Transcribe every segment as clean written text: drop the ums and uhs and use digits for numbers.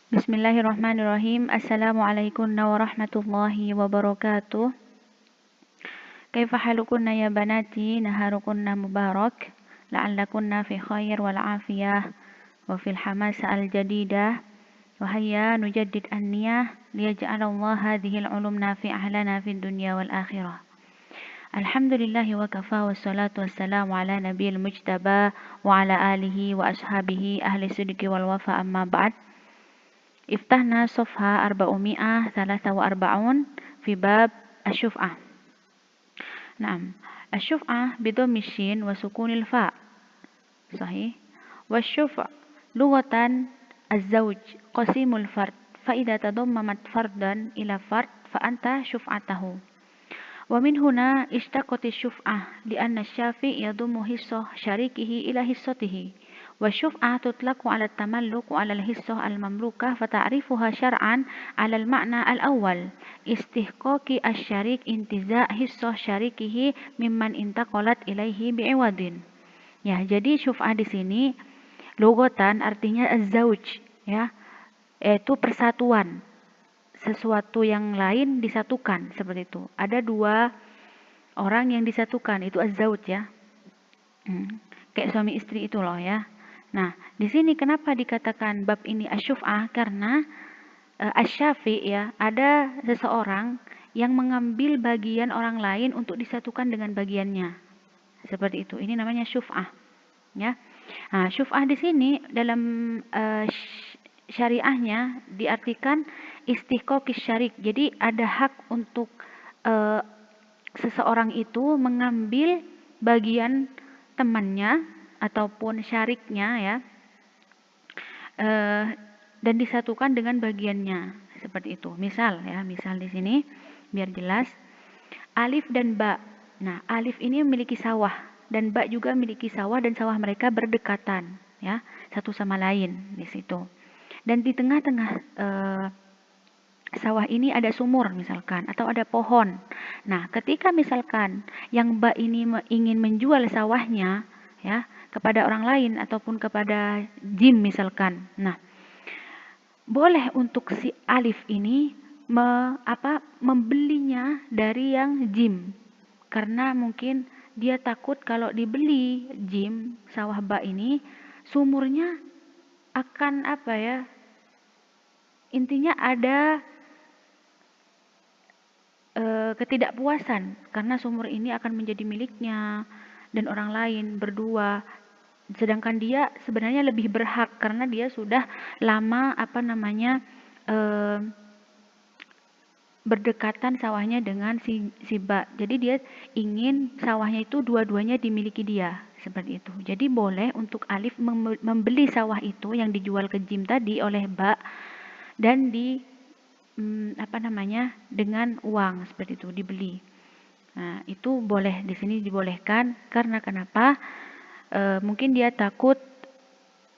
Bismillahirrahmanirrahim. Assalamualaikum warahmatullahi wabarakatuh. Kaifa halukunna ya banati, naharukunna mubarak, la'allakunna fi khair wal afiyah wa fil hamasa al jadidah. Wa hayya nujaddid an-niyah liyaj'alallah hadhihi al-ulum nafi'ah lana fid dunya wal akhirah. Alhamdulillahi wa kafa wassalatu wassalamu ala nabiyil mujtaba wa ala alihi wa ashabihi ahli sidqi wal wafa amma ba'd. Iftahna sofha 443 fi bab asyuf'ah. Naam, asyuf'ah bidhammi shin wa sukunil fa. Sahih. Wasyuf' lughatan az-zawj qasimul fard. Fa idza tadammamat fardan ila fard fa anta syuf'atahu. Wa min huna ishtaqat asy-syuf'ah li anna asy-syafi' yadummu hissah syarikihi ila hissatihi. والشفعة تطلق على التملك وعلى الحصة المملوكة فتعريفها شرعا على المعنى الأول استحقاق الشريك انتزاع حصة شريكه ممن انتقلت إليه بعوض. Ya, jadi syuf'ah di sini logotan artinya az-zawj, ya, yaitu persatuan, sesuatu yang lain disatukan, seperti itu. Ada dua orang yang disatukan, itu az-zawj, ya. Kayak suami istri itu loh, ya. Nah, di sini kenapa dikatakan bab ini asyuf'ah? Karena asy-syafi', ya, ada seseorang yang mengambil bagian orang lain untuk disatukan dengan bagiannya. Seperti itu. Ini namanya syuf'ah, ya. Nah, syuf'ah di sini dalam syariahnya diartikan istihqaqis syarik. Jadi ada hak untuk seseorang itu mengambil bagian temannya ataupun syariknya, ya, dan disatukan dengan bagiannya, seperti itu. Misal, ya, misal di sini biar jelas, alif dan ba. Nah, alif ini memiliki sawah dan ba juga memiliki sawah dan sawah mereka berdekatan, ya, satu sama lain di situ. Dan di tengah-tengah sawah ini ada sumur misalkan atau ada pohon. Nah, ketika misalkan yang ba ini ingin menjual sawahnya, ya, kepada orang lain ataupun kepada jim misalkan. Nah, boleh untuk si alif ini membelinya dari yang jim. Karena mungkin dia takut kalau dibeli jim sawah ba ini, sumurnya akan intinya ada ketidakpuasan karena sumur ini akan menjadi miliknya dan orang lain berdua. Sedangkan dia sebenarnya lebih berhak karena dia sudah lama berdekatan sawahnya dengan si ba. Jadi dia ingin sawahnya itu dua-duanya dimiliki dia, seperti itu. Jadi boleh untuk alif membeli sawah itu yang dijual ke jim tadi oleh ba dan dengan uang, seperti itu, dibeli. Nah, itu boleh, di sini dibolehkan karena kenapa? Mungkin dia takut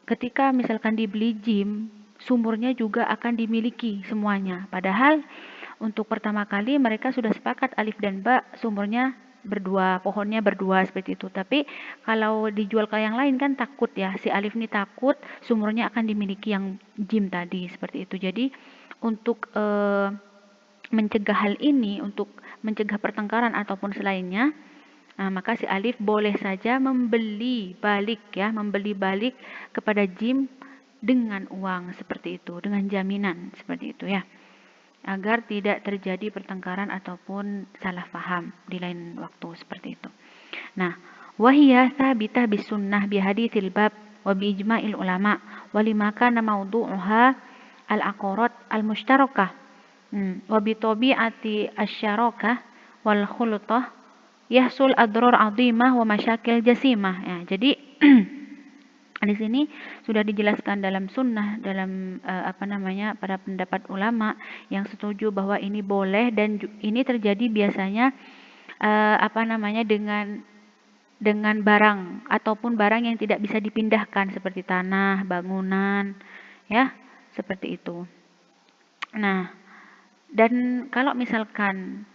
ketika misalkan dibeli jim, sumurnya juga akan dimiliki semuanya. Padahal untuk pertama kali mereka sudah sepakat alif dan ba sumurnya berdua, pohonnya berdua, seperti itu. Tapi kalau dijual ke yang lain kan takut, ya, si alif ini takut sumurnya akan dimiliki yang jim tadi, seperti itu. Jadi untuk mencegah hal ini, untuk mencegah pertengkaran ataupun selainnya, maka si alif boleh saja membeli balik kepada jim dengan uang, seperti itu, dengan jaminan, seperti itu, ya, agar tidak terjadi pertengkaran ataupun salah paham di lain waktu, seperti itu. Nah, wahiyya tsabitah bis sunnah bi haditsil bab wa bi ijma'il ulama wa lima kana mawdu'uha al-aqarat al-mushtarakah wa bi tabi'ati asy-syarakah wal khulutah yahsul adrar 'azimah wa masyakil jasimah. Ya, jadi di sini sudah dijelaskan dalam sunnah, dalam pada pendapat ulama yang setuju bahwa ini boleh dan ini terjadi biasanya dengan barang ataupun barang yang tidak bisa dipindahkan seperti tanah, bangunan, ya, seperti itu. Nah, dan kalau misalkan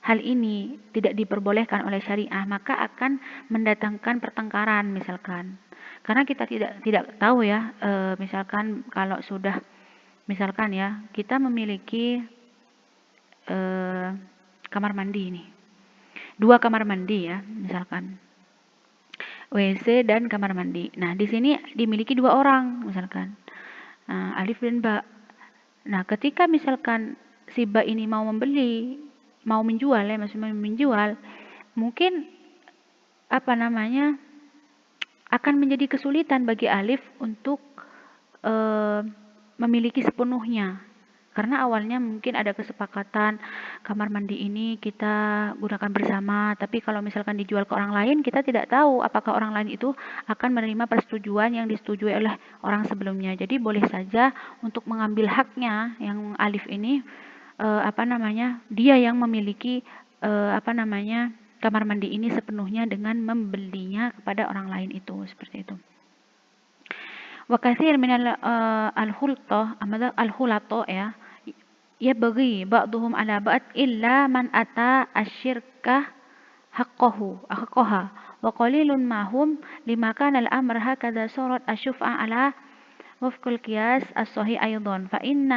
hal ini tidak diperbolehkan oleh syariah, maka akan mendatangkan pertengkaran misalkan. Karena kita tidak tahu, ya, misalkan kalau sudah misalkan ya, kita memiliki kamar mandi nih. 2 kamar mandi ya, misalkan. WC dan kamar mandi. Nah, di sini dimiliki 2 orang misalkan. Nah, alif dan ba. Nah, ketika misalkan si ba ini mau menjual ya, maksudnya menjual, mungkin apa namanya, akan menjadi kesulitan bagi alif untuk memiliki sepenuhnya. Karena awalnya mungkin ada kesepakatan kamar mandi ini kita gunakan bersama, tapi kalau misalkan dijual ke orang lain, kita tidak tahu apakah orang lain itu akan menerima persetujuan yang disetujui oleh orang sebelumnya. Jadi boleh saja untuk mengambil haknya yang alif ini dia yang memiliki kamar mandi ini sepenuhnya dengan membelinya kepada orang lain itu, seperti itu. Wa katsir min al-khulata ya yabghi ba'dhum ala ba'd illa man ata asyirka haqqaha wa qalilun ma hum lima kana al-amr hakadha surat asyuf'a ala وفق القياس الصحيح أيضا فإن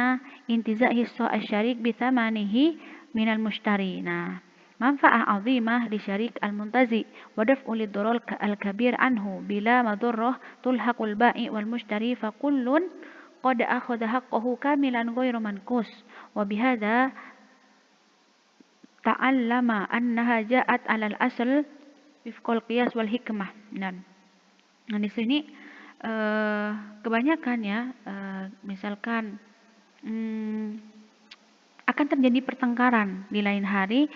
انتزاع حصة الشريك بثمنه من المشتري منفعة عظيمة لشريك المنتزع ودفع للضرر الكبير عنه بلا مضرة تلحق البائع والمشتري فكل قد أخذ حقه كاملا غير منقوص وبهذا تعلم أنها جاءت على الأصل وفق القياس والحكمة. Nah di sini kebanyakan ya misalkan akan terjadi pertengkaran di lain hari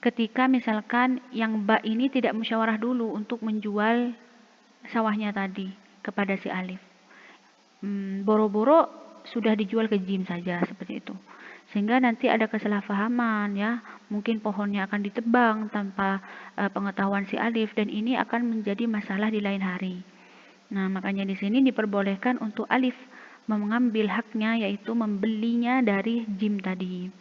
ketika misalkan yang ba ini tidak musyawarah dulu untuk menjual sawahnya tadi kepada si alif. Boro-boro sudah dijual ke jim saja seperti itu. Sehingga nanti ada kesalahpahaman ya, mungkin pohonnya akan ditebang tanpa pengetahuan si alif dan ini akan menjadi masalah di lain hari. Nah, makanya di sini diperbolehkan untuk alif mengambil haknya yaitu membelinya dari jim tadi.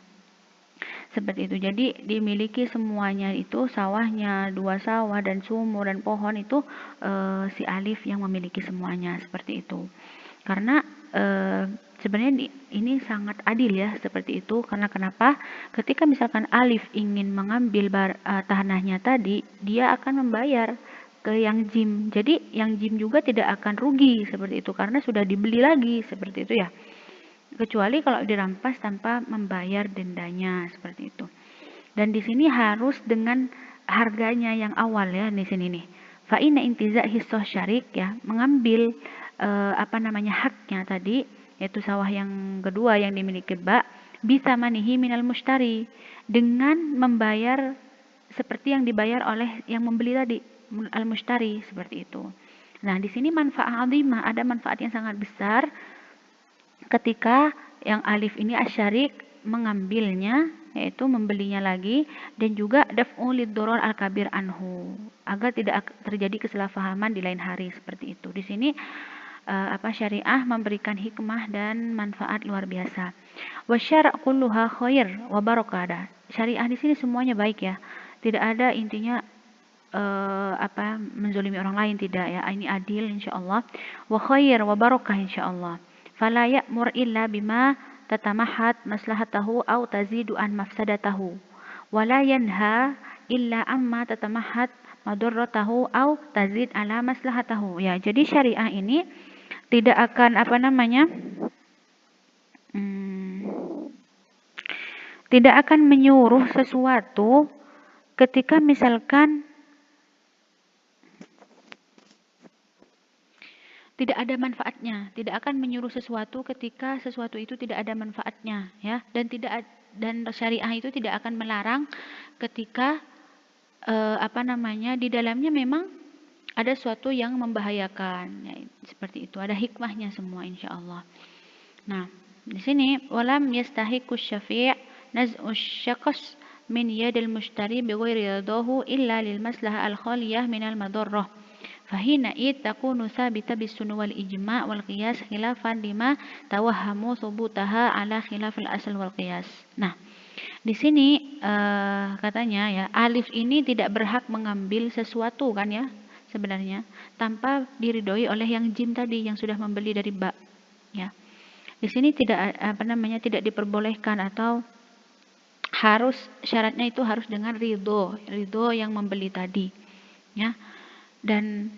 Seperti itu. Jadi dimiliki semuanya itu sawahnya, 2 sawah dan sumur dan pohon itu si alif yang memiliki semuanya seperti itu. Karena sebenarnya ini sangat adil ya seperti itu. Karena kenapa? Ketika misalkan alif ingin mengambil tanahnya tadi, dia akan membayar ke yang jim. Jadi yang jim juga tidak akan rugi seperti itu karena sudah dibeli lagi seperti itu ya. Kecuali kalau dirampas tanpa membayar dendanya seperti itu. Dan di sini harus dengan harganya yang awal ya di sini nih. Fa inna intiza' hissah syarik ya, mengambil haknya tadi yaitu sawah yang kedua yang dimiliki ba bisa manihi minal mushtari dengan membayar seperti yang dibayar oleh yang membeli tadi al-mushtari seperti itu. Nah, di sini manfaat azimah, ada manfaat yang sangat besar ketika yang alif ini asyarik mengambilnya yaitu membelinya lagi dan juga daf'u lid-darar al-kabir anhu agar tidak terjadi kesalahpahaman di lain hari seperti itu. Di sini syariah memberikan hikmah dan manfaat luar biasa. Wa syara' kulluha khair wa barakah. Syariah di sini semuanya baik ya. Tidak ada intinya menzolimi orang lain tidak ya. Ini adil insyaallah. Wa khair wa barakah insyaallah. Fala ya'mur illa bima tatamahat maslahatahu au tazidu an mafsadatahu. Wa la yanha illa amma tatamahat madarratahu au tazid ala maslahatahu. Ya, jadi syariah ini tidak akan tidak akan menyuruh sesuatu ketika misalkan tidak ada manfaatnya, tidak akan menyuruh sesuatu ketika sesuatu itu tidak ada manfaatnya ya, dan syariah itu tidak akan melarang ketika di dalamnya memang ada sesuatu yang membahayakan ya, seperti itu, ada hikmahnya semua insyaallah. Nah, di sini walam yastahiqu syafi' naz'u syakhs min yadil mushtari bighairi ridahu illa lil maslahah al khaliyah min al madarrah. Fahina takunu sabita bisunni wal ijma' wal qiyas khilafan lima tawahhamu thubutaha ala khilafil asal wal qiyas. Nah, di sini katanya ya, alif ini tidak berhak mengambil sesuatu kan ya sebenarnya tanpa diridhoi oleh yang jim tadi yang sudah membeli dari ba ya. Di sini tidak tidak diperbolehkan atau harus syaratnya itu harus dengan ridho yang membeli tadi, ya. Dan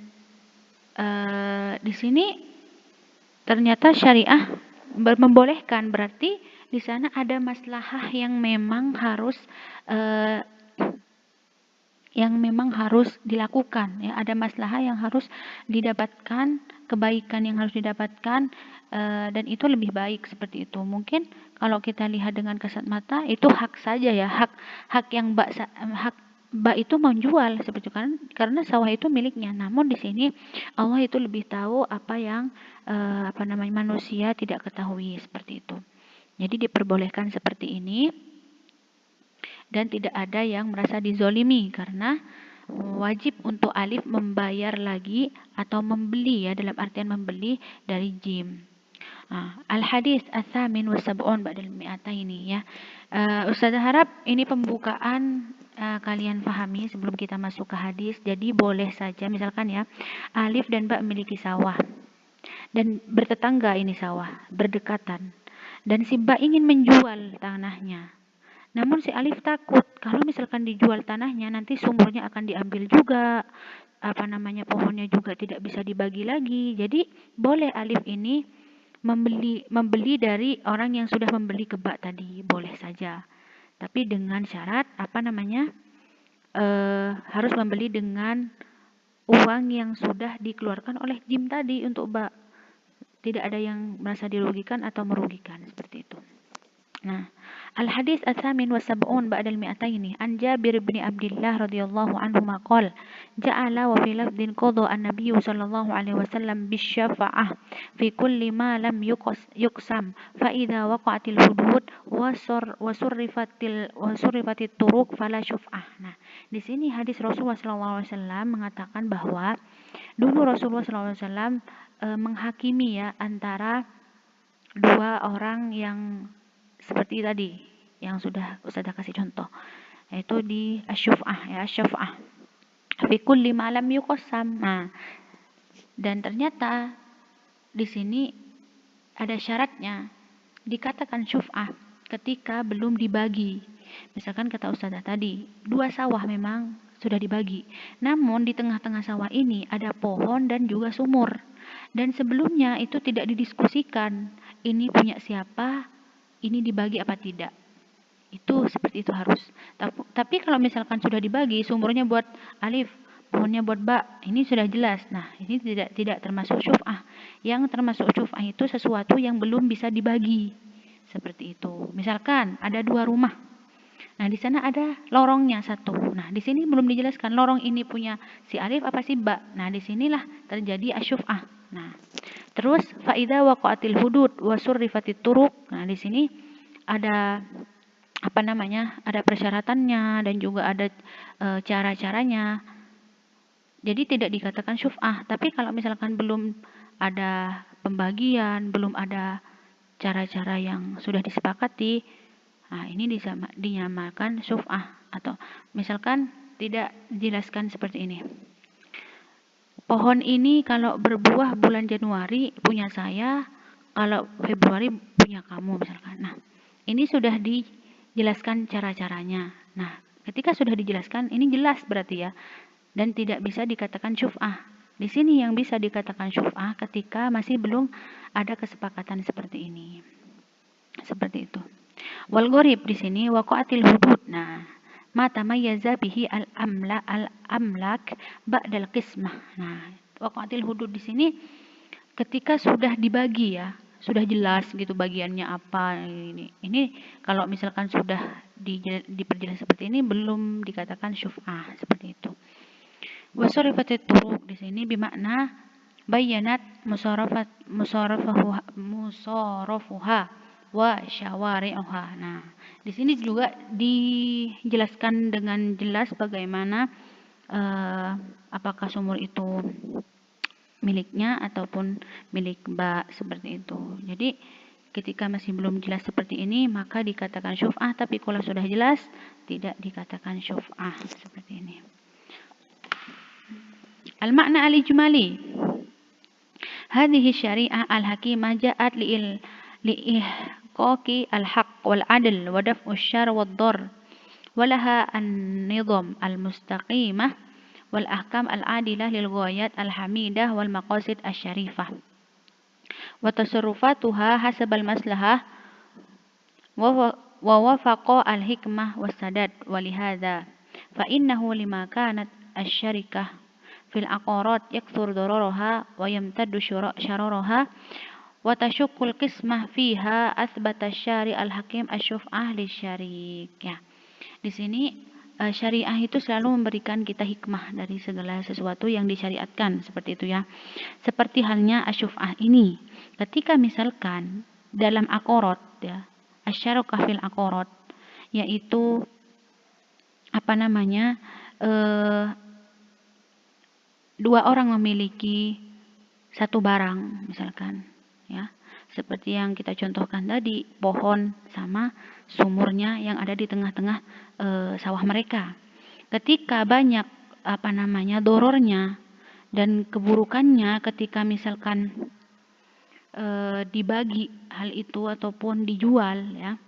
di sini ternyata syariah membolehkan, berarti di sana ada maslahah yang memang harus dilakukan, ya. Ada maslahah yang harus didapatkan, kebaikan yang harus didapatkan, dan itu lebih baik seperti itu. Mungkin kalau kita lihat dengan kasat mata itu hak saja, ya, hak yang Mbak itu menjual seperti itu kan, karena sawah itu miliknya. Namun di sini Allah itu lebih tahu apa yang manusia tidak ketahui seperti itu. Jadi diperbolehkan seperti ini dan tidak ada yang merasa dizolimi karena wajib untuk alif membayar lagi atau membeli, ya, dalam artian membeli dari jim. Al-hadis ats-tsamin wa sab'un ba'dal mi'ataini, ya. Ustazah harap ini pembukaan kalian pahami sebelum kita masuk ke hadis. Jadi boleh saja misalkan, ya, alif dan ba memiliki sawah dan bertetangga, ini sawah berdekatan, dan si ba ingin menjual tanahnya. Namun si alif takut kalau misalkan dijual tanahnya nanti sumurnya akan diambil juga, pohonnya juga tidak bisa dibagi lagi. Jadi boleh alif ini membeli dari orang yang sudah membeli ke ba tadi, boleh saja. Tapi dengan syarat harus membeli dengan uang yang sudah dikeluarkan oleh jim tadi untuk ba. Tidak ada yang merasa dirugikan atau merugikan seperti itu. Nah, al-hadis ats-tsamin wa sab'un ba'dal mi'ataini an Jabir bin Abdullah radhiyallahu anhu qala ja'ala wa fi lafdhin qada an-nabiy sallallahu alaihi wasallam bisyafa'ah fi kulli ma lam yuqsam fa idza waqa'atil hudud wa surrifatit turuq fala syuf'ah. Nah, di sini hadis Rasulullah sallallahu alaihi wasallam mengatakan bahwa dulu Rasulullah sallallahu alaihi wasallam menghakimi, ya, antara dua orang yang seperti tadi yang sudah Ustazah kasih contoh, yaitu di asyuf'ah, ya, asyuf'ah fi kulli ma lam yuqassam. Nah, dan ternyata di sini ada syaratnya, dikatakan syuf'ah ketika belum dibagi. Misalkan kata Ustazah tadi, dua sawah memang sudah dibagi, namun di tengah-tengah sawah ini ada pohon dan juga sumur, dan sebelumnya itu tidak didiskusikan ini punya siapa, ini dibagi apa tidak. Itu seperti itu harus. Tapi kalau misalkan sudah dibagi, sumurnya buat alif, pohonnya buat ba, ini sudah jelas. Nah, ini tidak termasuk syuf'ah. Yang termasuk syuf'ah itu sesuatu yang belum bisa dibagi. Seperti itu. Misalkan ada dua rumah. Nah, di sana ada lorongnya satu. Nah, di sini belum dijelaskan lorong ini punya si alif apa si ba. Nah, di sinilah terjadi asyuf'ah. Nah, terus faida waqa'atil hudud wa surrifatit turuq. Nah, di sini ada ada persyaratannya dan juga ada cara-caranya. Jadi tidak dikatakan syuf'ah. Tapi kalau misalkan belum ada pembagian, belum ada cara-cara yang sudah disepakati, nah ini dinamakan syuf'ah. Atau misalkan tidak dijelaskan seperti ini. Pohon ini kalau berbuah bulan Januari punya saya, kalau Februari punya kamu misalkan. Nah, ini sudah dijelaskan cara-caranya. Nah, ketika sudah dijelaskan, ini jelas berarti, ya, dan tidak bisa dikatakan syuf'ah. Di sini yang bisa dikatakan syuf'ah ketika masih belum ada kesepakatan seperti ini. Seperti itu. Wal gharib di sini waqa'atil hudud. Nah, ma tamayyaza bihi al-amlak ba'dal qismah. Nah, waqa'atil hudud di sini ketika sudah dibagi, ya, sudah jelas gitu bagiannya apa ini. Ini kalau misalkan sudah diperjelas seperti ini belum dikatakan syuf'ah seperti itu. Wa surifatit turuq di sini bermakna bayanat musarafuha wa syawari'uha. Nah, di sini juga dijelaskan dengan jelas bagaimana apakah sumur itu miliknya ataupun milik ba, seperti itu. Jadi ketika masih belum jelas seperti ini maka dikatakan syuf'ah, tapi kalau sudah jelas tidak dikatakan syuf'ah seperti ini. Al-makna al-ijmali. Hadhihi syari'ah al-hakimah ja'at liihqaqi al-haq wal adl wa daf'u syarr wad dar walaha an-nizam al-mustaqimah wal ahkam al-adilah lil ghayat al-hamidah wal maqasid asy-syarifah wa tasarrufatuha hasabal maslahah wa wafaqa al-hikmah was sadad walihadza fa innahu lima kanat asy-syarikah fil aqarat yakthur dararaha wa yamtaddu syararaha wa tashuqqul qismah fiha athbata syari' al-hakim asy-syuf'ah lisyarik. Ya. Di sini syariah itu selalu memberikan kita hikmah dari segala sesuatu yang disyariatkan seperti itu ya. Seperti halnya asyuf'ah ini. Ketika misalkan dalam aqarat ya, asyarakah fil aqarat yaitu dua orang memiliki satu barang misalkan ya, seperti yang kita contohkan tadi, pohon sama sumurnya yang ada di tengah-tengah sawah mereka. Ketika banyak dorornya dan keburukannya ketika misalkan dibagi hal itu ataupun dijual ya,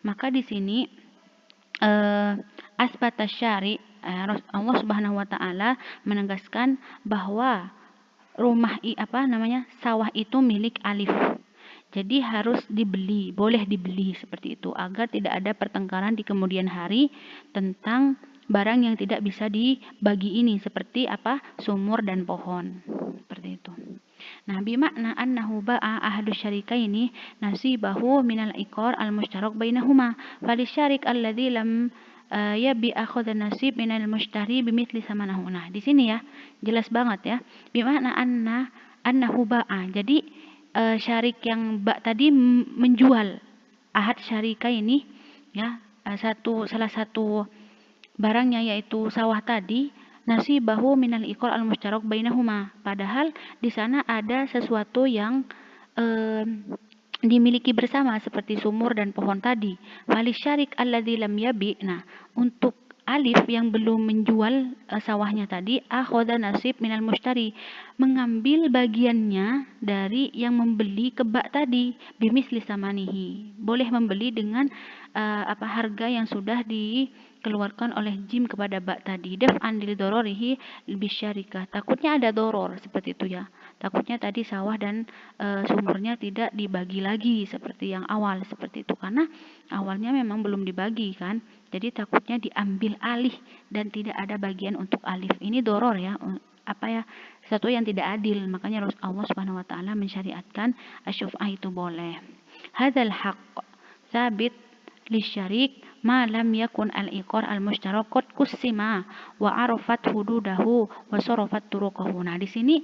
maka di sini asbata syari' Allah Subhanahu wa taala menegaskan bahwa sawah itu milik alif. Jadi harus dibeli, boleh dibeli seperti itu agar tidak ada pertengkaran di kemudian hari tentang barang yang tidak bisa dibagi ini seperti sumur dan pohon. Seperti itu. Nah, bimakna annahu ba'a ahadu syarikaini nasibahu minal iqar al-mushtarak bainahuma. Falisyarik alladzi lam yabi akhadha nasib minal mushtari bimithli samanahu. Nah, di sini ya jelas banget ya. Bimakna annahu ba'a. Jadi syarik yang tadi menjual ahad syarika ini ya, salah satu barangnya yaitu sawah tadi, nasibahu minal iqar al-mushtarak bainahuma. Padahal di sana ada sesuatu yang dimiliki bersama seperti sumur dan pohon tadi. Walisyarik alladzi lam yabi. Nah, untuk alif yang belum menjual sawahnya tadi, akhadha nasib minal mushtari, mengambil bagiannya dari yang membeli kebak tadi, bimisli samanihi. Boleh membeli dengan harga yang sudah dikeluarkan oleh jim kepada bak tadi. Daf'an lil dororihi bisyarikah. Takutnya ada doror seperti itu ya. Takutnya tadi sawah dan sumurnya tidak dibagi lagi seperti yang awal seperti itu, karena awalnya memang belum dibagi kan. Jadi takutnya diambil alih dan tidak ada bagian untuk alif. Ini doror ya, sesuatu yang tidak adil. Makanya Allah Subhanahu wa taala mensyariatkan asyuf'ah itu boleh. Hadzal haqq tsabit lisyarik ma lam yakun al-iqar al-mushtarak qad kusima wa arafat hududahu wa sarafat turuqahu. Nah, di sini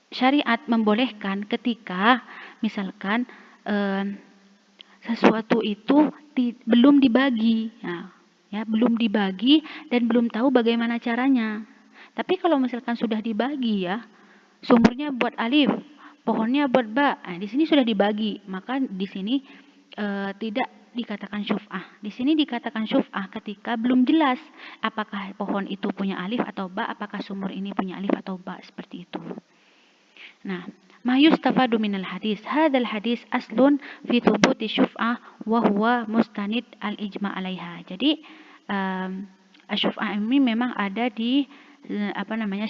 syariat membolehkan ketika misalkan sesuatu itu belum dibagi ya, belum dibagi dan belum tahu bagaimana caranya. Tapi kalau misalkan sudah dibagi ya, sumurnya buat alif, pohonnya buat ba, di sini sudah dibagi, maka di sini tidak dikatakan syuf'ah. Di sini dikatakan syuf'ah ketika belum jelas apakah pohon itu punya alif atau ba, apakah sumur ini punya alif atau ba, seperti itu. Nah, ma yustafadu minal hadis. Hadzal hadis aslun fi thubuti syuf'ah wa huwa mustanid al-ijma' 'alaiha. Jadi syuf'ah ini memang ada di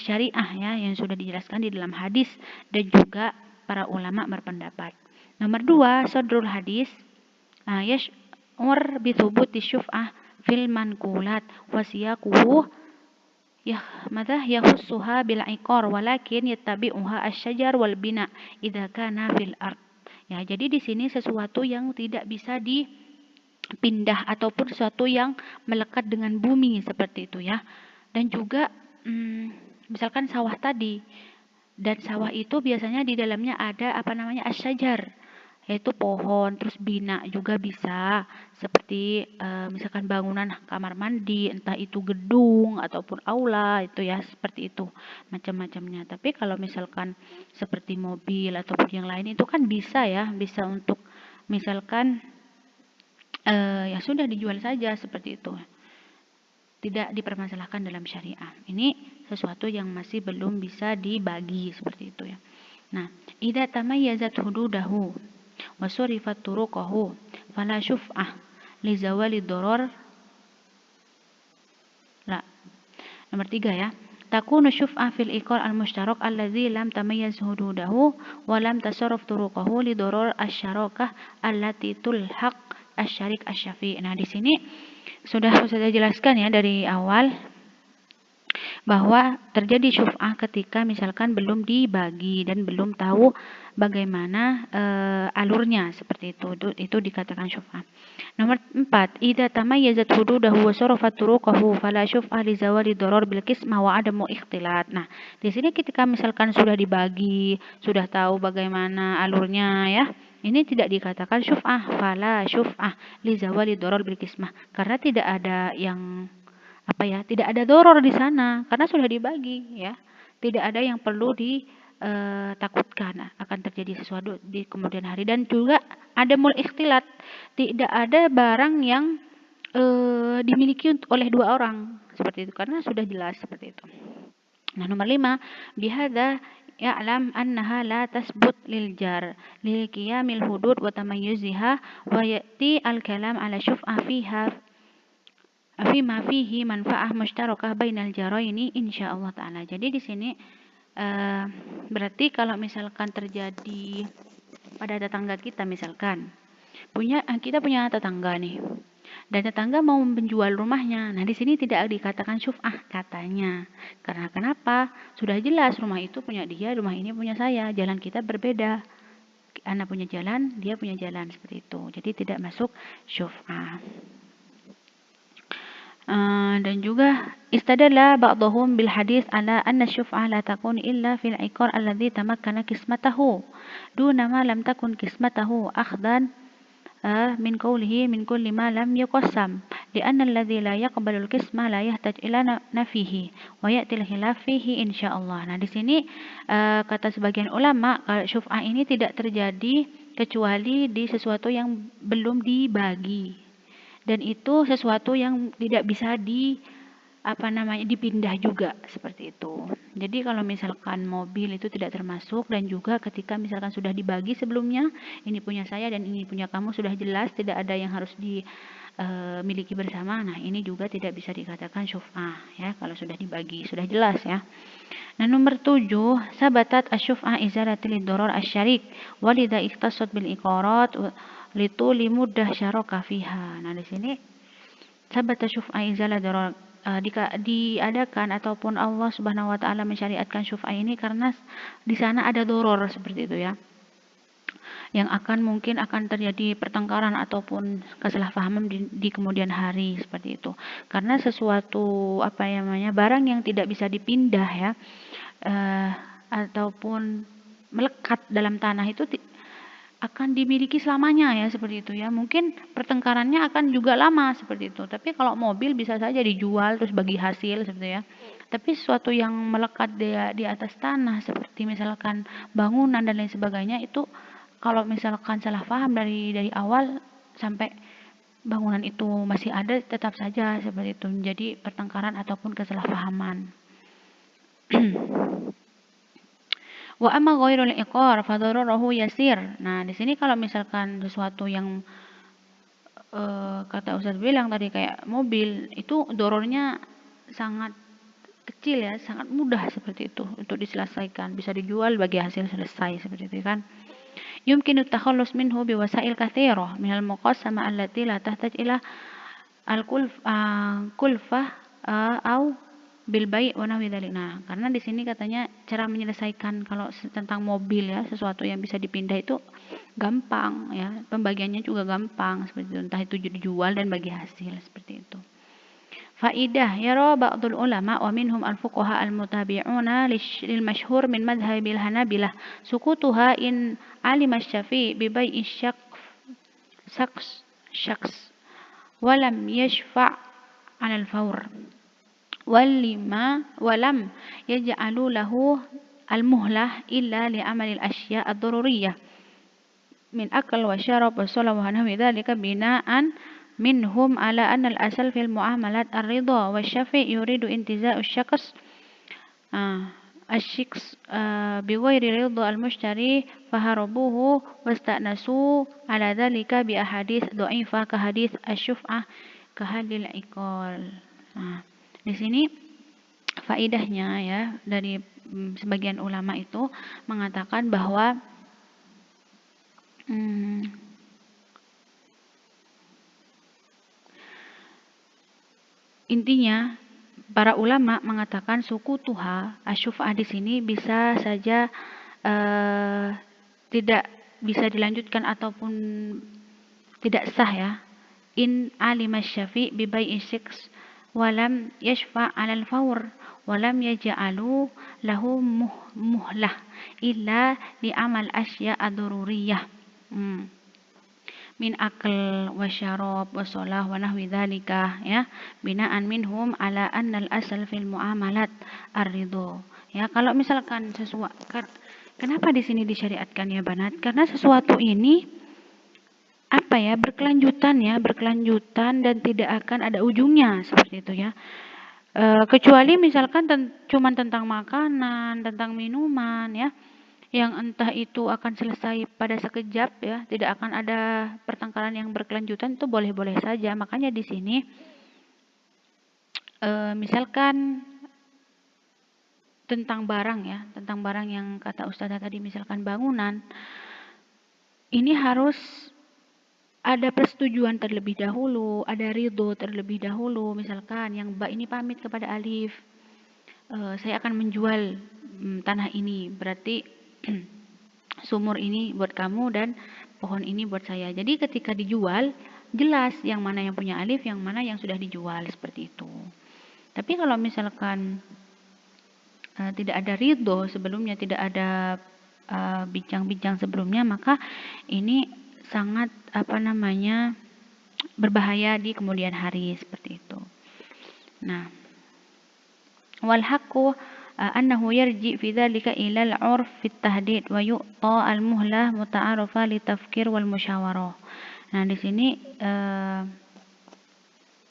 syariah ya, yang sudah dijelaskan di dalam hadis dan juga para ulama berpendapat. Nomor 2, sadrul hadis yash'ur bi thubuti syuf'ah fil manqulat wa siyaquhu yahussuha bil iqar walakin yattabi'uha asy-syajar wal bina idza kana fil ard. Ya, jadi di sini sesuatu yang tidak bisa dipindah ataupun sesuatu yang melekat dengan bumi seperti itu ya. Dan juga misalkan sawah tadi, dan sawah itu biasanya di dalamnya ada asy-syajar, yaitu pohon, terus bina juga bisa seperti misalkan bangunan kamar mandi, entah itu gedung ataupun aula, itu ya seperti itu macam-macamnya. Tapi kalau misalkan seperti mobil ataupun yang lain itu kan bisa ya, bisa untuk misalkan ya sudah dijual saja seperti itu, tidak dipermasalahkan dalam syariah. Ini sesuatu yang masih belum bisa dibagi seperti itu ya. Nah, idza tamayyazat hududahu wa surifat turuqahu fala syuf'ah li zawali darar. La. Nomor 3 ya. Takunu syuf'ah fil iqrar al-mushtarak alladzi lam tamayyaz hududahu wa lam tasarraf turuqahu li darar asy-syarakah allati tulhaq asy-syarik asy-syafi'. Nah, di sini sudah saya jelaskan ya dari awal bahwa terjadi syuf'ah ketika misalkan belum dibagi dan belum tahu bagaimana alurnya, seperti itu dikatakan syuf'ah. Nomor 4, idza tamayyazat hududahu wa sarafat turuqahu fala syuf'ah li zawali darar bil qismah wa adamu ikhtilat. Nah, di sini ketika misalkan sudah dibagi, sudah tahu bagaimana alurnya ya, ini tidak dikatakan syuf'ah, fala syuf'ah li zawali darar bil qismah, karena tidak ada yang tidak ada doror di sana karena sudah dibagi ya. Tidak ada yang perlu ditakutkan akan terjadi sesuatu di kemudian hari, dan juga ada mul ikhtilat, tidak ada barang yang dimiliki oleh dua orang seperti itu karena sudah jelas seperti itu. Nah, nomor 5, bihadza ya'lam annaha la tasbut lil jar lil qiyamil hudud wa tamayyuziha wa ya'ti al kalam ala syuf'ah fiha fima fihi manfa'ah mushtarakah bainal jaraini insyaallah taala. Jadi di sini berarti kalau misalkan terjadi pada tetangga kita, misalkan kita punya tetangga nih, dan tetangga mau menjual rumahnya. Nah, di sini tidak dikatakan syuf'ah katanya. Karena kenapa? Sudah jelas rumah itu punya dia, rumah ini punya saya, jalan kita berbeda. Anak punya jalan, dia punya jalan, seperti itu. Jadi tidak masuk syuf'ah. Dan juga istadalla ba'dhum bil hadis ala anna syuf'ah la takun illa fil iqar alladhi tamakkana qismatahu duna ma lam takun qismatahu akhdan min qawlihi min kulli ma lam yuqassam li'anna alladhi la yaqbalu al-qisma la yahtaj ila nafihi wa ya'ti al-khilaf fihi insyaallah. Nah, di sini kata sebagian ulama, kalau syuf'ah ini tidak terjadi kecuali di sesuatu yang belum dibagi. Dan itu sesuatu yang tidak bisa dipindah juga, seperti itu. Jadi kalau misalkan mobil itu tidak termasuk, dan juga ketika misalkan sudah dibagi sebelumnya, ini punya saya dan ini punya kamu, sudah jelas tidak ada yang harus dimiliki bersama. Nah, ini juga tidak bisa dikatakan syuf'ah ya, kalau sudah dibagi, sudah jelas ya. Nah, nomor 7, sabatat asyuf'ah izalatil darar asyarik walidha ikhtasat bil iqarat lituli muddah syaraka fiha. Nah, di sini sabat syuf'ah izalah darar diadakan ataupun Allah Subhanahu wa taala mensyariatkan syuf'ah ini karena di sana ada doror, seperti itu ya. Yang mungkin akan terjadi pertengkaran ataupun kesalahpahaman di kemudian hari, seperti itu. Karena sesuatu barang yang tidak bisa dipindah ya, ataupun melekat dalam tanah itu akan dimiliki selamanya ya, seperti itu ya. Mungkin pertengkarannya akan juga lama, seperti itu. Tapi kalau mobil bisa saja dijual terus bagi hasil, seperti ya. Tapi sesuatu yang melekat di atas tanah seperti misalkan bangunan dan lain sebagainya, itu kalau misalkan salah paham dari awal sampai bangunan itu masih ada, tetap saja seperti itu menjadi pertengkaran ataupun kesalahpahaman. Wa amma ghairul iqrar fa dararuhu yasir. Nah, di sini kalau misalkan sesuatu yang kata Ustaz bilang tadi kayak mobil, itu dorornya sangat kecil ya, sangat mudah seperti itu untuk diselesaikan, bisa dijual bagi hasil selesai, seperti itu kan. Yumkinu takhallus minhu biwasail katsirah minal muqassama allati la tahtaj ila al-kulfah au bil bai' wa nahwi dzalik. Nah, karena di sini katanya cara menyelesaikan kalau tentang mobil ya, sesuatu yang bisa dipindah itu gampang ya, pembagiannya juga gampang, seperti itu. Entah itu dijual dan bagi hasil, seperti itu. Faidah yara ba'dul ulama wa minhum al-fuqaha al-mutabi'una lil mashhur min madhhabil Hanabilah sukutuha in alima asy-Syafi'i bi bai'i syaks wa lam yashfa' 'ala al-fawr walam yaj'alu lahu al-muhlah illa li amalil asya' ad-daruriyah min akal wa syarab wa salam wa nahwi dzalika bina'an minhum ala anna al-asal fil muamalat ar-ridha wa syafi' yuridu intiza'u syakhs الشخص بغير رضا المشتري فهربوه واستأنسوا على ذلك بأحاديث ضعيفة كحديث الشفعة كحل العقال. Nah, di sini faidahnya ya dari sebagian ulama itu mengatakan bahwa intinya para ulama mengatakan suku tuha asyuf'ah di sini bisa saja tidak bisa dilanjutkan ataupun tidak sah ya. In alima syafi' bi bai'i syiks walam yashfa' 'alal fawr walam yaj'alu lahu muhlah illa li amal asya' ad-daruriyah. Min akal wa syarab wa shalah wa nahwi dzalika ya, binaan minhum ala annal asal fil muamalat ar-ridho. Ya, kalau misalkan sesuatu, kenapa di sini disyariatkan ya banat? Karena sesuatu ini apa ya, berkelanjutan dan tidak akan ada ujungnya seperti itu ya. Kecuali misalkan cuman tentang makanan, tentang minuman ya, yang entah itu akan selesai pada sekejap ya, tidak akan ada pertengkaran yang berkelanjutan, itu boleh-boleh saja. Makanya di sini misalkan tentang barang ya, tentang barang yang kata Ustazah tadi, misalkan bangunan, ini harus ada persetujuan terlebih dahulu, ada ridho terlebih dahulu. Misalkan yang ba ini pamit kepada alif, saya akan menjual tanah ini, berarti sumur ini buat kamu dan pohon ini buat saya. Jadi ketika dijual, jelas yang mana yang punya alif, yang mana yang sudah dijual, seperti itu. Tapi kalau misalkan tidak ada ridho sebelumnya, tidak ada bincang-bincang sebelumnya, maka ini sangat berbahaya di kemudian hari, seperti itu. Nah, wal haqqu annahu yarji fi dzalika ila al-'urf fi at-tahdid wa yu'ta al-muhlah muta'arifa li tafkir wal musyawarah. Nah, di sini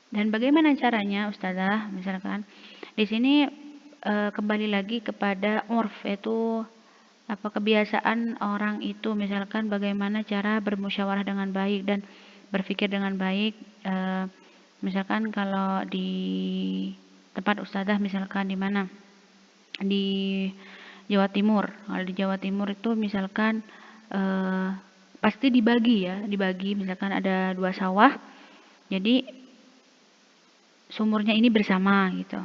dan bagaimana caranya Ustazah? Misalkan di sini kembali lagi kepada 'urf, yaitu kebiasaan orang itu, misalkan bagaimana cara bermusyawarah dengan baik dan berpikir dengan baik. Misalkan kalau di tempat Ustazah, misalkan di mana, di Jawa Timur. Kalau di Jawa Timur itu misalkan pasti dibagi ya, misalkan ada 2 sawah, jadi sumurnya ini bersama gitu.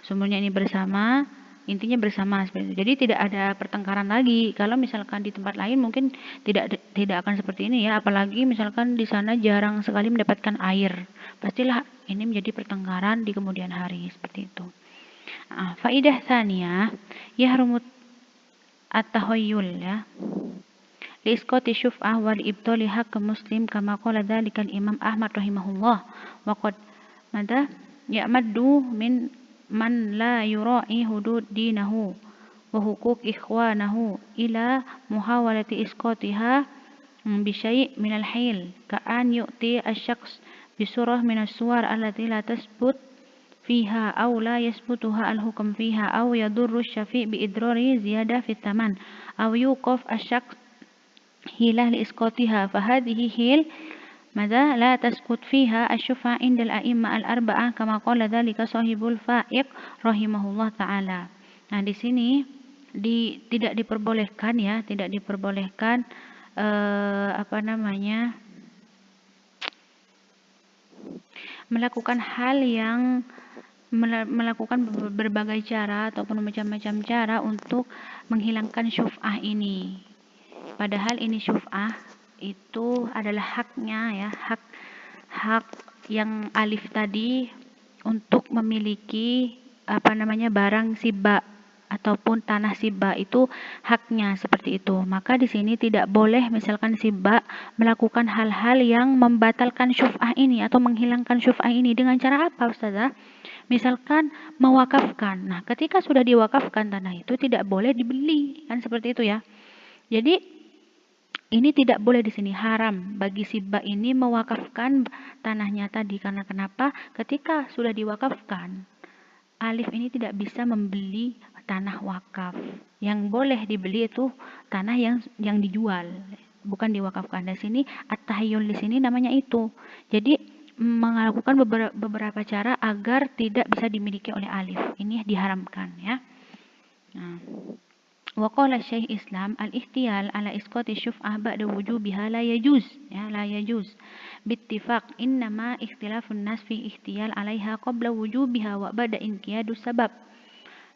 Sumurnya ini bersama, intinya bersama seperti itu. Jadi tidak ada pertengkaran lagi. Kalau misalkan di tempat lain mungkin tidak akan seperti ini ya, apalagi misalkan di sana jarang sekali mendapatkan air. Pastilah ini menjadi pertengkaran di kemudian hari, seperti itu. Faidah tsaniyah yahrumut at-tahayyul ya. Liisqati syuf'ah wa liibtali haqq muslim kama qala dzalika al-Imam Ahmad rahimahullah wa qad madha ya'maddu min man la yura'i hudud dinahu wa huquq ikhwanahu ila muhawalati isqatiha bi syai' min al-hil ka'an yu'ti asy-syakhs bi surah min as-suwar allati la tasbut fiha aw la yasbutuha al-hukm fiha aw yadurru asy-syafi' bi idrari ziyadah fi thaman aw yuqaf asy-syakhs hilah li isqatiha fa hadhihi hil ماذا لا تسقط فيها الشفعة عند الأئمة الأربعة كما قال ذلك صاحب الفائق rahimahullah ta'ala. Nah, di sini tidak diperbolehkan ya, tidak diperbolehkan melakukan hal yang melakukan berbagai cara ataupun macam-macam cara untuk menghilangkan syuf'ah ini. Padahal ini syuf'ah itu adalah haknya ya, hak yang alif tadi untuk memiliki barang siba ataupun tanah siba, itu haknya seperti itu. Maka di sini tidak boleh misalkan siba melakukan hal-hal yang membatalkan syuf'ah ini atau menghilangkan syuf'ah ini. Dengan cara apa Ustazah? Misalkan mewakafkan. Nah, ketika sudah diwakafkan tanah itu tidak boleh dibeli, kan seperti itu ya. Jadi ini tidak boleh di sini, haram bagi siba ini mewakafkan tanahnya tadi. Karena kenapa? Ketika sudah diwakafkan, alif ini tidak bisa membeli tanah wakaf. Yang boleh dibeli itu tanah yang dijual, bukan diwakafkan. Di sini at-tahayyul di sini namanya itu. Jadi melakukan beberapa cara agar tidak bisa dimiliki oleh alif. Ini diharamkan ya. Nah, وقال الشيخ إسلام الاحتيال على إسقاط الشفعة بعد وجوبها لا يجوز لا يجوز باتفاق إنما اختلاف الناس في الاحتيال عليها قبل وجوبها وبعد انقياد السبب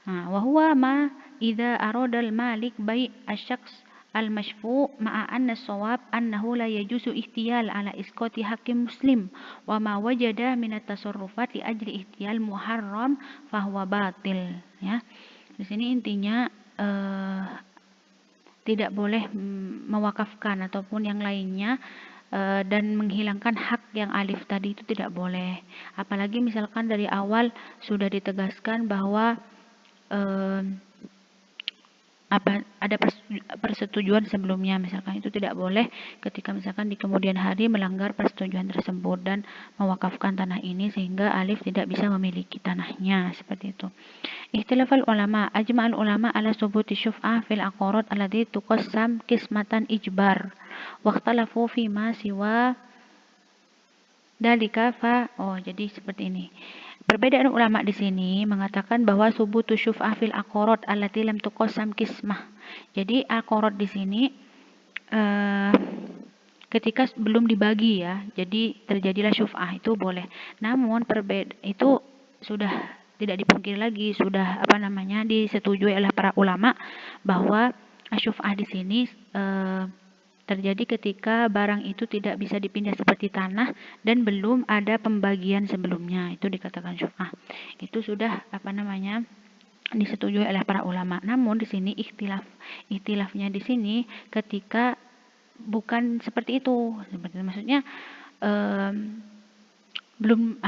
وهو ما إذا أراد المالك بيع الشخص المشفوع مع أن الصواب أنه لا يجوز احتيال على إسقاط حق مسلم وما وجد من التصرفات لأجل احتيال محرم فهو باطل ya. Di sini intinya tidak boleh mewakafkan ataupun yang lainnya dan menghilangkan hak yang alif tadi itu tidak boleh. Apalagi misalkan dari awal sudah ditegaskan bahwa ada persetujuan sebelumnya, misalkan itu tidak boleh ketika misalkan di kemudian hari melanggar persetujuan tersebut dan mewakafkan tanah ini sehingga alif tidak bisa memiliki tanahnya, seperti itu. Ikhtilafal ulama, ajma'al ulama ala subuti syuf'ah fil aqarat alladhi tuqassam qismatan ijbar wa ikhtalafu fi ma siwa dalika jadi seperti ini. Perbedaan ulama di sini mengatakan bahwa subutu syuf'ah fil aqarat allati lam tuqassam qismah. Jadi aqarat di sini ketika belum dibagi ya, jadi terjadilah syuf'ah itu boleh. Namun itu sudah tidak dipungkiri lagi, sudah disetujui oleh para ulama bahwa syuf'ah di sini terjadi ketika barang itu tidak bisa dipindah seperti tanah dan belum ada pembagian sebelumnya, itu dikatakan syuf'ah. Itu sudah disetujui oleh para ulama. Namun di sini ikhtilafnya di sini ketika bukan seperti itu. Maksudnya belum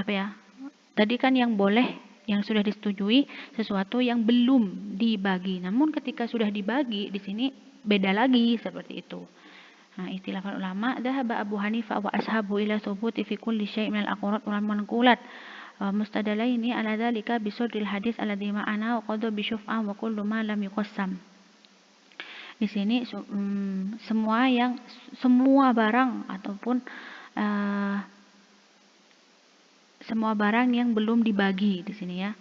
tadi kan yang boleh, yang sudah disetujui sesuatu yang belum dibagi. Namun ketika sudah dibagi di sini beda lagi, seperti itu. Istilafal ulama, dhahaba Abu Hanifah wa ashabu ila thubuti fi kulli syai' min al-aqrat wal manqulat mustadalaini ala dzalika bi sudril hadis alladhi ma'ana wa qad bi syuf'ah wa kullu ma lam yuqassam. Di sini semua barang ataupun semua barang yang belum dibagi di sini ya.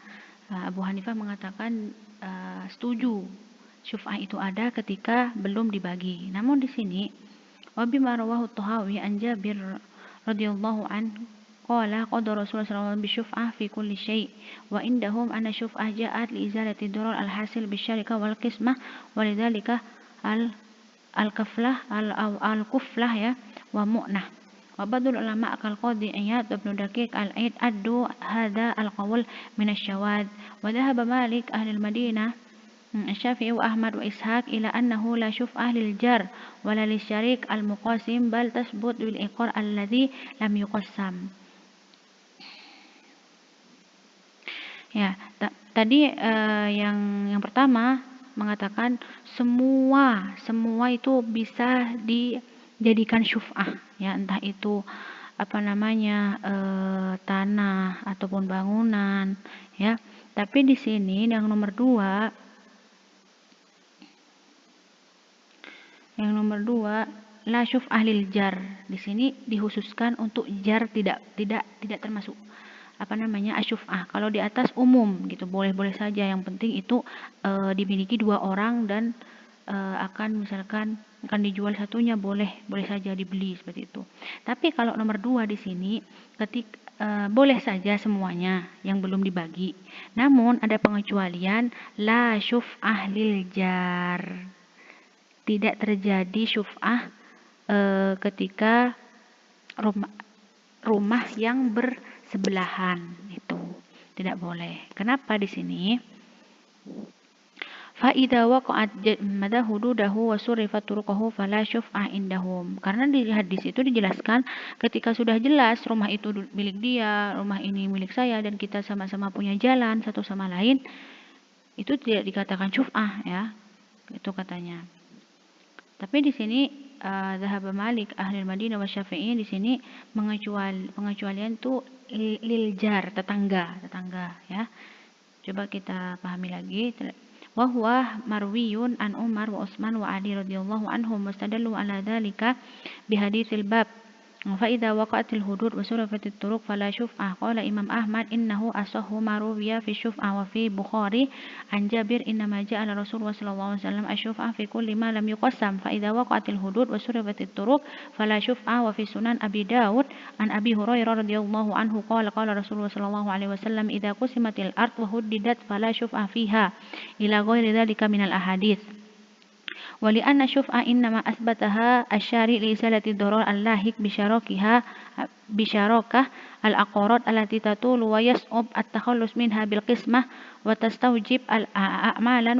Abu Hanifah mengatakan setuju syuf'ah itu ada ketika belum dibagi. Namun di sini وبما رواه الطحاوي عن جابر رضي الله عنه قال قضى رسول الله صلى الله عليه وسلم بالشفعة في كل شيء وعندهم أن الشفعة جاءت لإزالة الضرر الحاصل بالشركة والقسمة ولذلك الكفلة ومؤنة وبعض العلماء كالقاضي عياض وابن دقيق العيد أدوا هذا القول من الشواذ وذهب مالك أهل المدينة الشافعي وأحمد وإسحاق إلى أنه لا شفعة للجار ولا للشريك المقاسم بل تثبت بالإقرار الذي لم يقسم. Ya, tadi yang pertama mengatakan semua itu bisa dijadikan syuf'ah ya, entah itu tanah ataupun bangunan ya. Tapi di sini yang nomor dua, la syuf'ah lil jar. Di sini dikhususkan untuk jar, tidak termasuk asyuf'ah. Kalau di atas umum gitu, boleh-boleh saja, yang penting itu dimiliki dua orang dan akan dijual satunya, boleh saja dibeli, seperti itu. Tapi kalau nomor dua di sini boleh saja semuanya yang belum dibagi. Namun ada pengecualian, la syuf'ah lil jar. Tidak terjadi syuf'ah ketika rumah yang bersebelahan, itu tidak boleh. Kenapa di sini? Fa idza waqa'at hududahu wa surifat turuqahu fala syuf'ah indahum. Karena di hadis itu dijelaskan ketika sudah jelas rumah itu milik dia, rumah ini milik saya, dan kita sama-sama punya jalan satu sama lain, itu tidak dikatakan syuf'ah ya. Itu katanya. Tapi di sini Dhahaba Malik ahli Madinah wa Syafi'i, di sini pengecualian itu lil jar, tetangga ya. Coba kita pahami lagi. wa huwa marwiyun an Umar wa Utsman wa Ali radhiyallahu anhum wastadallu ala dhalika bihaditsil bab. فإذا وقعت الحدود وصرفت الطرق فلا شفعة. قال إمام أحمد إنه أصح ما روي في الشفعة. وفي بخاري عن جابر إنما جعل رسول الله صلى الله عليه وسلم الشفعة في كل ما لم يقسم فإذا وقعت الحدود وصرفت الطرق فلا شفعة. وفي سنن أبي داود عن أبي هريرة رضي الله عنه قال قال رسول الله صلى الله عليه وسلم إذا قسمت الأرض وهددت فلا شفعة فيها إلى غير ذلك من الأحاديث. ولأن الشفعة إنما أثبتها الشارع لإزالة الضرر اللاحق بشراكة العقارات التي تطول ويصعب التخلص منها بالقسمة وتستوجب أعمالا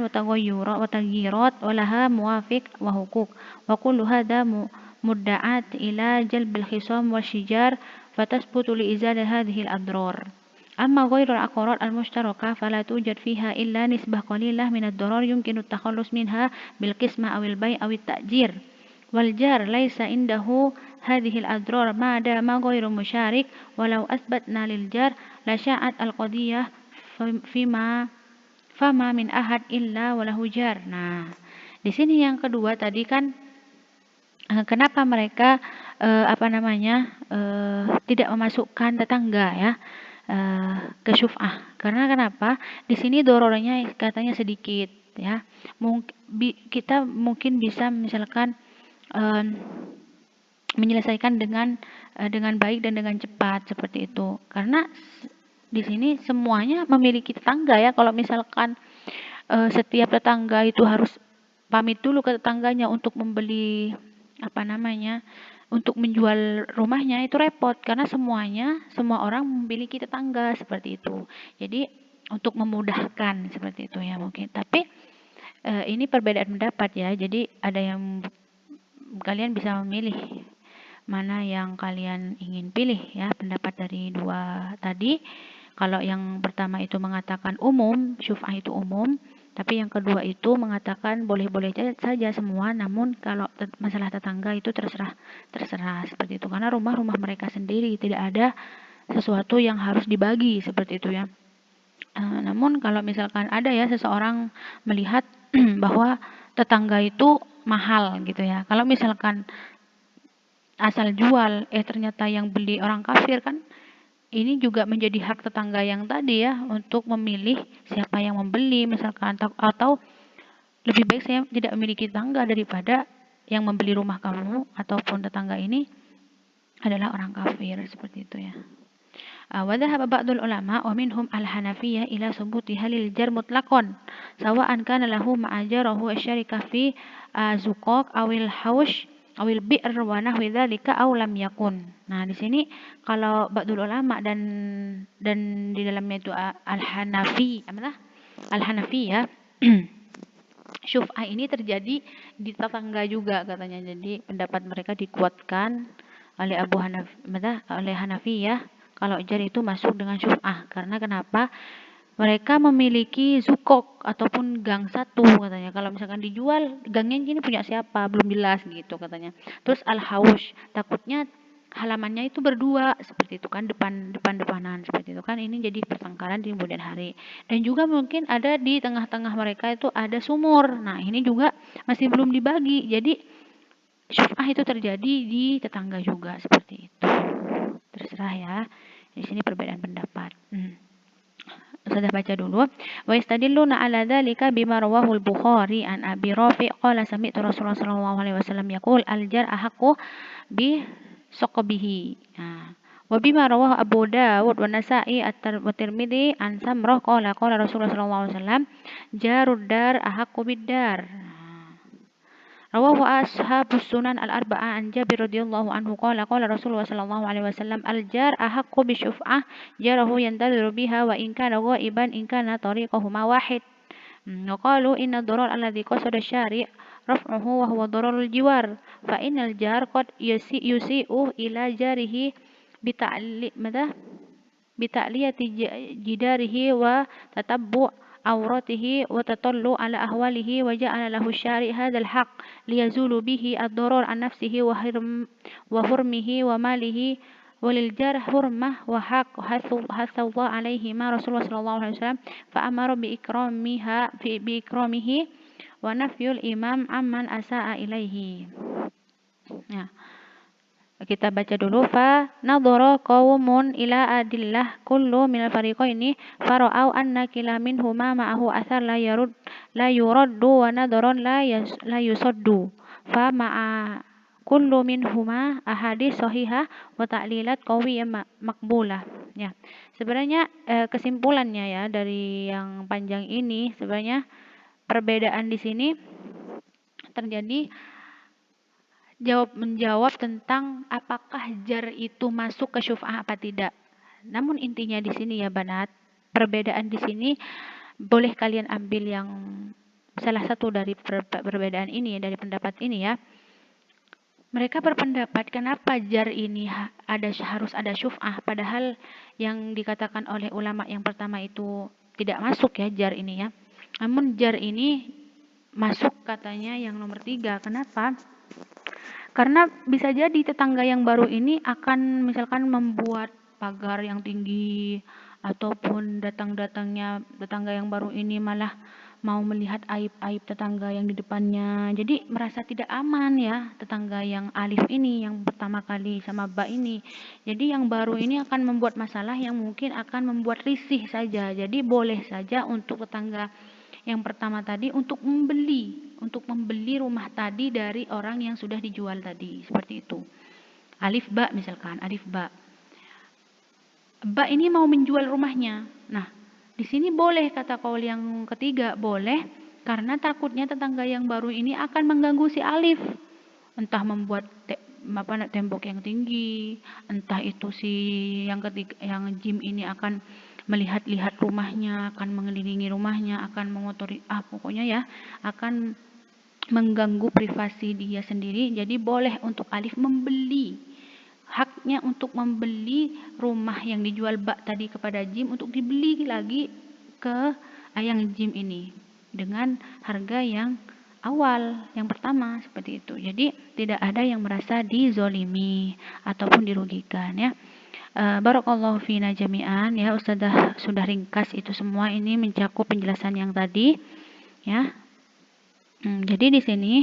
وتغييرات ولها موافق وحقوق وكل هذا مدعاة إلى جلب الخصام والشجار فتثبت لإزالة هذه الأضرار. أما غير العقارات المشتركة فلا توجد فيها إلا نسبة قليلة من الضرر يمكن التخلص منها بالقسمة أو البيع أو التأجير. والجار ليس عنده هذه الأضرار ما دام غير مشارك ولو أثبتنا للجار لشاءت القضية فما من أحد إلا وله جار. Nah, di sini yang kedua tadi kan kenapa mereka tidak memasukkan tetangga ya ke syuf'ah. Karena kenapa? Di sini dorornya katanya sedikit ya. Kita mungkin bisa misalkan menyelesaikan dengan baik dan dengan cepat seperti itu. Karena di sini semuanya memiliki tetangga ya. Kalau misalkan setiap tetangga itu harus pamit dulu ke tetangganya untuk membeli untuk menjual rumahnya itu repot karena semua orang memiliki tetangga seperti itu. Jadi untuk memudahkan seperti itu ya mungkin. Tapi ini perbedaan pendapat ya. Jadi ada yang kalian bisa memilih mana yang kalian ingin pilih ya, pendapat dari dua tadi. Kalau yang pertama itu mengatakan umum, syuf'ah itu umum, tapi yang kedua itu mengatakan boleh-boleh saja semua, namun kalau masalah tetangga itu terserah seperti itu. Karena rumah-rumah mereka sendiri, tidak ada sesuatu yang harus dibagi seperti itu ya. Namun kalau misalkan ada ya seseorang melihat bahwa tetangga itu mahal gitu ya. Kalau misalkan asal jual, ternyata yang beli orang kafir kan, ini juga menjadi hak tetangga yang tadi ya untuk memilih siapa yang membeli misalkan atau lebih baik saya tidak memiliki tetangga daripada yang membeli rumah kamu ataupun tetangga ini adalah orang kafir seperti itu ya. Wa dhahaba ba'dul ulama wa minhum al-Hanafiyyah ila subutiha lil jar mutlaqan sawa'an kana lahu ma'ajarahu asy-syarika fi zuqaq awil haush awil bi'r wa nahwi dzalika aw lam yakun. Nah, di sini kalau ba'dul ulama dan di dalamnya itu Al-Hanafi ya. Syuf'ah ini terjadi di tetangga juga katanya. Jadi pendapat mereka dikuatkan oleh oleh Hanafi ya. Kalau jar itu masuk dengan syuf'ah. Karena kenapa? Mereka memiliki zukok ataupun gang satu katanya. Kalau misalkan dijual, gangnya ini punya siapa? Belum jelas gitu katanya. Terus al-hawsh, takutnya halamannya itu berdua seperti itu kan, depan-depanan seperti itu kan. Ini jadi pertengkaran di kemudian hari. Dan juga mungkin ada di tengah-tengah mereka itu ada sumur. Nah, ini juga masih belum dibagi. Jadi syuf'ah itu terjadi di tetangga juga seperti itu. Terserah ya. Di sini perbedaan pendapat. Sudah baca dulu. Wa istadilluna ala dzalika bima rawahu al-Bukhari an Abi Rafi' qala sami'tu Rasulullah sallallahu alaihi wasallam yaqul al-jar ahaqqu bi saqbihi. Wa bima rawahu Abu Dawud wa Nasa'i wa Tirmidzi an Samrah qala Rasulullah sallallahu alaihi wasallam jarud dar ahaqqu bid-dar. Rawahu ashabus sunan al-arba'ah an Jabir radhiyallahu anhu qala Rasulullah sallallahu alaihi wasallam al-jar ahaqqu bi syuf'ah jarahu yantadhiru biha wa in kana ghaiban in kana tariqahuma wahid. Wa qalu inna ad-darar alladhi qasada asy-syari' raf'uhu wa huwa dararul jiwar fa innal jar qad yusi'u ila jarihi bita'liyati jidarihi wa tatabbu' awratihi wa tatallu ala ahwalihi wa ja'ala lahu syari' hadzal haqq liyazulu bihi ad-darar an nafsihi wa hurmihi wa malihi walil jar hurmah wa haq hasallahu alaihi ma Rasulullah sallallahu alaihi wasallam fa amara bi ikramihi wa nafyul imam amman asaa ilaihi. Nah, kita baca dulu. Fa nadhara qaumun ila adillah kullu minal fariqaini fara'au anna kila minhuma ma'ahu athar la yuraddu wa nadharon la yusaddu fa ma'a kullu minhuma ahadits sahihah wa ta'lilat qawiyyah maqbulah. Ya. Sebenarnya kesimpulannya ya dari yang panjang ini, sebenarnya perbedaan di sini terjadi menjawab tentang apakah jar itu masuk ke syuf'ah apa tidak. Namun intinya di sini ya banat, perbedaan di sini boleh kalian ambil yang salah satu dari perbedaan ini, dari pendapat ini ya. Mereka berpendapat kenapa jar ini harus ada syuf'ah, padahal yang dikatakan oleh ulama yang pertama itu tidak masuk ya jar ini ya. Namun jar ini masuk katanya yang nomor 3. Kenapa? Karena bisa jadi tetangga yang baru ini akan misalkan membuat pagar yang tinggi, ataupun datangnya tetangga yang baru ini malah mau melihat aib-aib tetangga yang di depannya. Jadi merasa tidak aman ya tetangga yang alif ini, yang pertama kali sama ba ini. Jadi yang baru ini akan membuat masalah yang mungkin akan membuat risih saja. Jadi boleh saja untuk tetangga yang pertama tadi untuk membeli rumah tadi dari orang yang sudah dijual tadi, seperti itu. Alif ba misalkan, alif ba ini mau menjual rumahnya. Nah, di sini boleh kata kaul yang ketiga, boleh karena takutnya tetangga yang baru ini akan mengganggu si alif. Entah membuat tembok yang tinggi, entah itu si yang ketiga yang jim ini akan melihat-lihat rumahnya, akan mengelilingi rumahnya, akan mengotori, pokoknya ya, akan mengganggu privasi dia sendiri. Jadi boleh untuk alif membeli, haknya untuk membeli rumah yang dijual ba tadi kepada jim untuk dibeli lagi ke yang jim ini dengan harga yang awal, yang pertama, seperti itu. Jadi tidak ada yang merasa dizolimi ataupun dirugikan ya. Barakallahu fina jami'an ya, Ustazah sudah ringkas itu semua, ini mencakup penjelasan yang tadi ya. Jadi di sini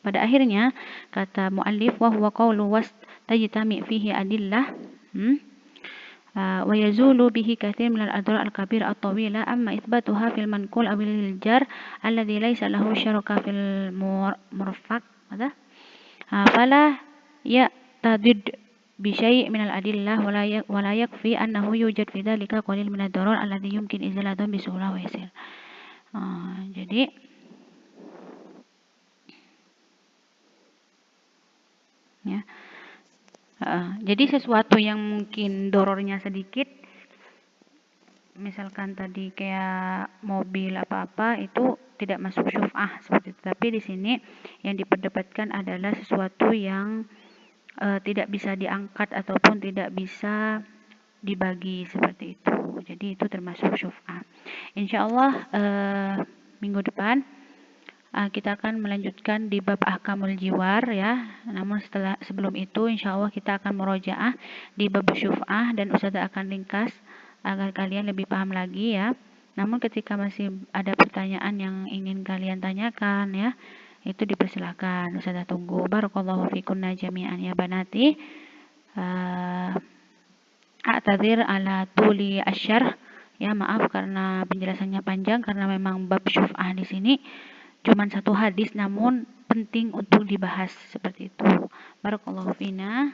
pada akhirnya kata muallif wa huwa qawlu wastajtami fihi adillah wa yazulu bihi katsir min al-adrar al-kabir at-tawila amma itsbatuha fil manqul aw lil jar alladhi laysa lahu syaraka fil murfaq fala ya'tadid بشيء من الأدلة ولا يكفي أنه يوجد في ذلك قليل من الضرر الذي يمكن إزالته بسهولة ويسير. Jadi ya, jadi sesuatu yang mungkin dorornya sedikit, misalkan tadi kayak mobil apa-apa itu tidak masuk syuf'ah seperti itu. Tapi di sini yang diperdebatkan adalah sesuatu yang tidak bisa diangkat ataupun tidak bisa dibagi seperti itu. Jadi itu termasuk syuf'ah. Insyaallah minggu depan kita akan melanjutkan di bab ahkamul jiwar ya. Namun sebelum itu insyaallah kita akan murojaah di bab syuf'ah dan Ustazah akan ringkas agar kalian lebih paham lagi ya. Namun ketika masih ada pertanyaan yang ingin kalian tanyakan ya, itu dipersilakan, Ustazah tunggu. Barakallahu fikunna jami'an ya banati. A'tadzir ala tuli asyarh ya, maaf karena penjelasannya panjang, karena memang bab syuf'ah di sini cuma satu hadis namun penting untuk dibahas seperti itu. Barakallahu fina.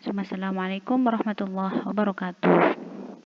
Assalamualaikum warahmatullahi wabarakatuh.